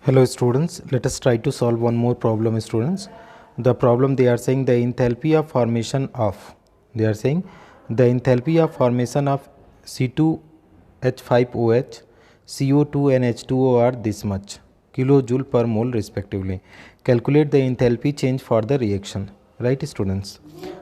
Hello students, let us try to solve one more problem students. The problem they are saying the enthalpy of formation of, they are saying the enthalpy of formation of C2H5OH, CO2 and H2O are this much kilojoule per mole respectively. Calculate the enthalpy change for the reaction, right students?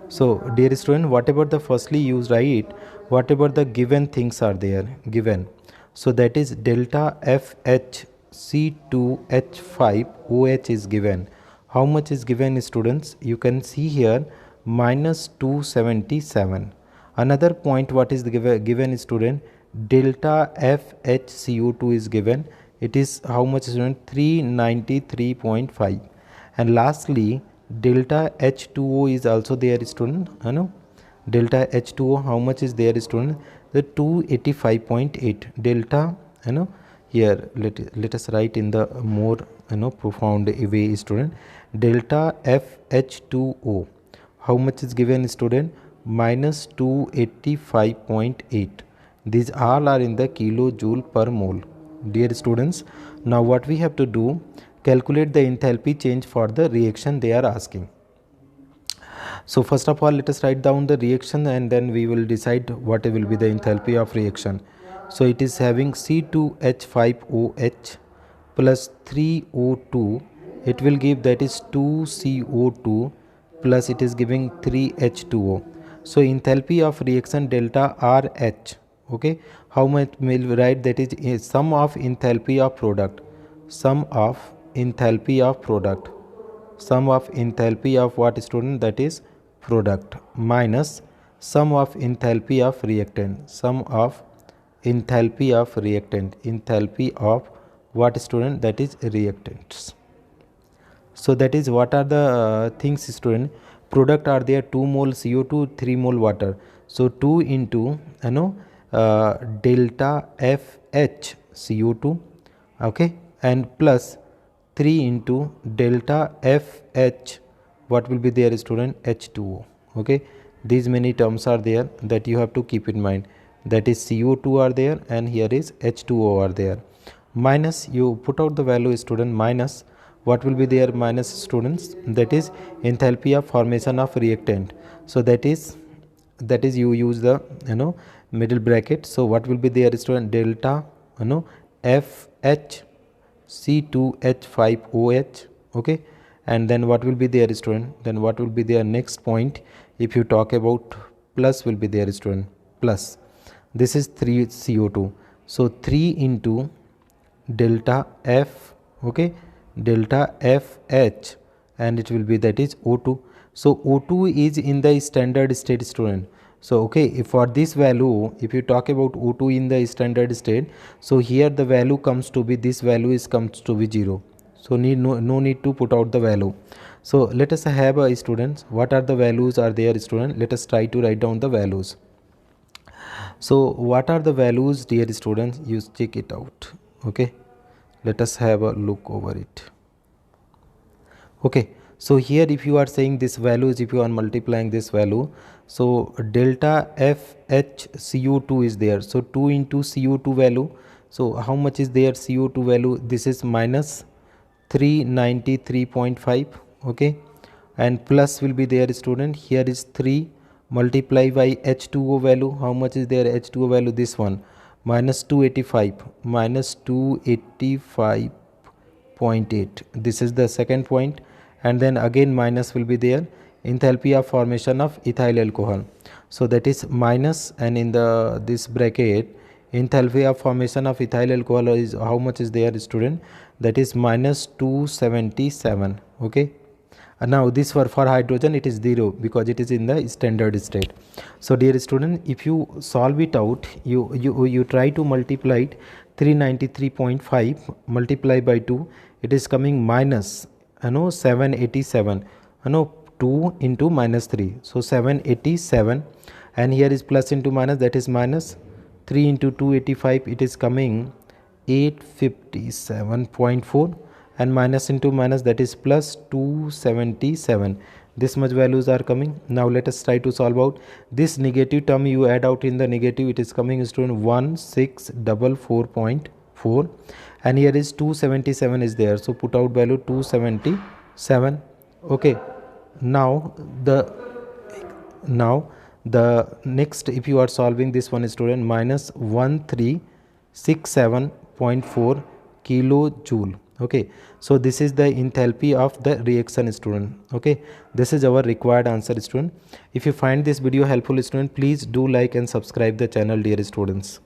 So dear student, whatever the firstly you write, whatever the given things are there given, so that is delta FH C2H5OH is given. How much is given students? You can see here minus 277. Another point, what is given student? Delta FHCO2 is given. It is how much student? 393.5. And lastly delta H2O is also there student. Delta H2O how much is there student? The 285.8 delta. Here let us write in the more profound way student. Delta FH2O how much is given student? Minus 285.8. These all are in the kilojoule per mole. Dear students, now what we have to do, calculate the enthalpy change for the reaction they are asking. So first of all, let us write down the reaction and then we will decide what will be the enthalpy of reaction. So it is having C2H5OH plus 3O2. It will give, that is 2CO2 plus it is giving 3H2O. So enthalpy of reaction delta RH. Okay, how much will write? That is sum of enthalpy of product. Sum of enthalpy of product. Sum of enthalpy of what student? That is product minus sum of enthalpy of reactant. Sum of enthalpy of reactant. Enthalpy of what student? That is reactants. So that is what are the things student? Product are there 2 mole CO2, 3 mole water. So 2 into delta FH CO2, okay, and plus 3 into delta FH, what will be there student? H2O. Okay, these many terms are there that you have to keep in mind. That is CO2 are there and here is H2O are there. Minus, you put out the value student, minus what will be there? Minus students, that is enthalpy of formation of reactant. So that is you use the middle bracket. So what will be there student? Delta FH C2H5OH. okay, and then what will be there student? Then what will be their next point? If you talk about plus will be there student, plus this is 3 CO2. So 3 into delta F, okay, delta FH, and it will be, that is O2. So O2 is in the standard state student. So okay, if for this value, if you talk about O2 in the standard state, so here the value comes to be, this value is comes to be 0. So no need to put out the value. So let us have a students, what are the values are there student? Let us try to write down the values. So what are the values dear students? You check it out. Okay, let us have a look over it. Okay, so here if you are saying this values, if you are multiplying this value, so delta FHCO2 is there. So 2 into CO2 value. So how much is there CO2 value? This is minus 393.5. okay, and plus will be there student. Here is 3 multiply by H2O value. How much is there H2O value? This one minus 285, minus 285.8. this is the second point, and then again minus will be there. Enthalpy of formation of ethyl alcohol. So that is minus, and in the this bracket enthalpy of formation of ethyl alcohol is how much is there student? That is minus 277. okay, and now this for hydrogen it is 0 because it is in the standard state. So dear student, if you solve it out, you try to multiply it. 393.5 multiply by 2, it is coming minus 787, 2 into minus 3, so 787, and here is plus into minus, that is minus 3 into 285, it is coming 857.4, and minus into minus, that is plus 277. This much values are coming. Now let us try to solve out this negative term. You add out in the negative, it is coming student 1644.4. 4, and here is 277 is there, so put out value 277. Okay, now the next, if you are solving this one, student, minus 1367.4 kilojoule. Okay, so this is the enthalpy of the reaction, student. Okay, this is our required answer, student. If you find this video helpful, student, please do like and subscribe the channel, dear students.